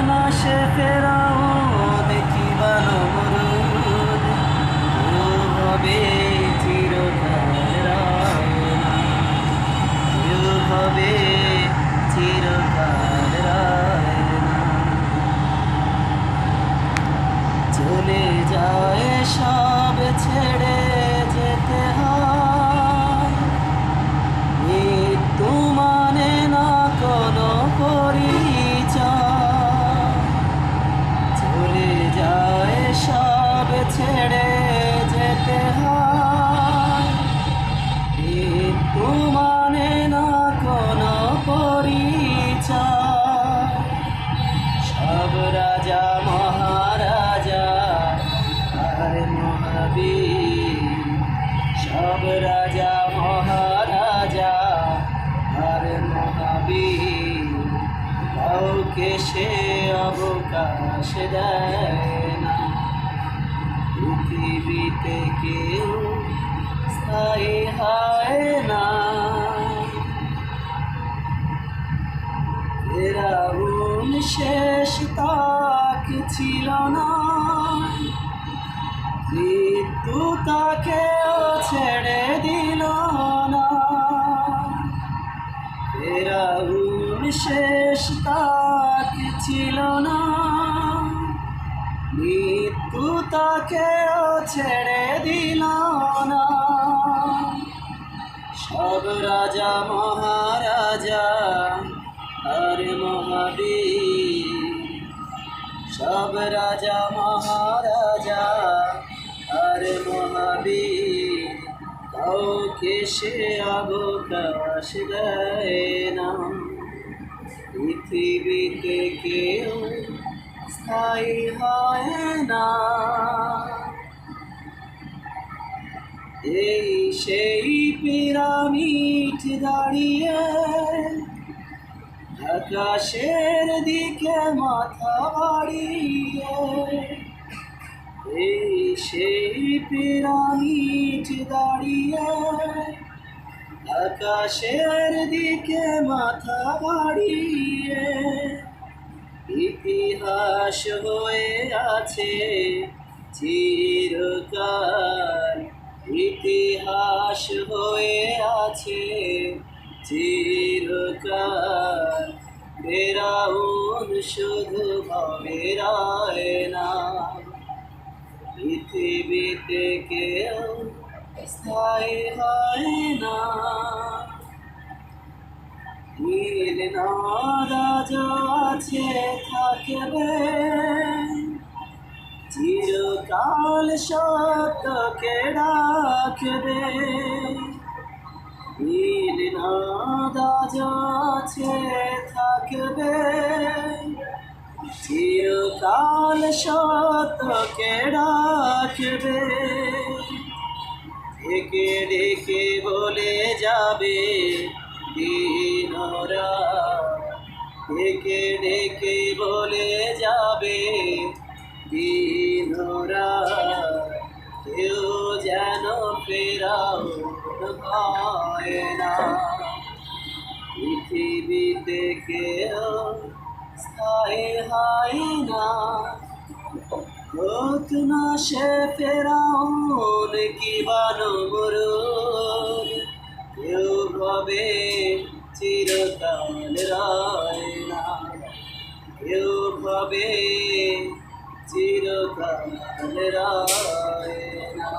না সে ফেরাউন কিংবা নমরুদ, কেউ হবে চিরকাল রয় না, কেউ হবে চিরকাল রয় না। চলে যায় সব ছেড়ে যেতে হয়, মৃত্যু মানে না কোনো পরিচয়। চলে যায় সব ছেড়ে যেতে হয়, মৃত্যু মানে না কোনো পরিচয়। সব রাজা মহারাজা আর মহাবীর, সব রাজা মহারাজা আর মহাবীর, কাউকে সে অবকাশ দেয় না। পৃথিবীতে কেউ স্থায়ী হয় না। ফেরাউন শেষ তাক ছিল না, মৃত্যু তাকেও ছেড়ে দিল না। ফেরাউন শেষ তাক ছিল না, মৃত্যু তাকেও ছেড়ে দিল না। সব রাজা মহারাজা আর মহাবীর, সব রাজা মহারাজা আর মহাবীর, কাউকে সে অবকাশ দেয় না। পৃথিবীতে কেউ স্থায়ী হয় না। এই সেই পিরামিড দাঁড়িয়ে আকাশের দিকে মাথা বাড়িয়ে, এই সেই পিরামিড দাঁড়িয়ে আকাশের দিকে মাথা বাড়িয়ে, ইতিহাস হয়ে আছে চিরকাল, ইতিহাস হয়ে আছে চিরকাল। ফেরাউন শুধু ভবে রয় না, পৃথিবীতে কেউ স্থায়ী হয় না। নীল নদ আছে থাকবে, চিরকাল সত্যকে ডাকবে। নীল নদ আছে থাকবে, চিরকাল সত্যকে ডাকবে। ডেকে ডেকে বলে যাবে দিনরাত, ডেকে ডেকে বলে যাবে দিনরাত, কেউ যেন ফেরাউন হয় না। পৃথিবীতে কেউ স্থায়ী হয় না, হোক না সে ফেরাউন কিংবা নমরুদ, কেউ হবে চিরকাল রয় না, কেউ হবে চিরকাল রয় না।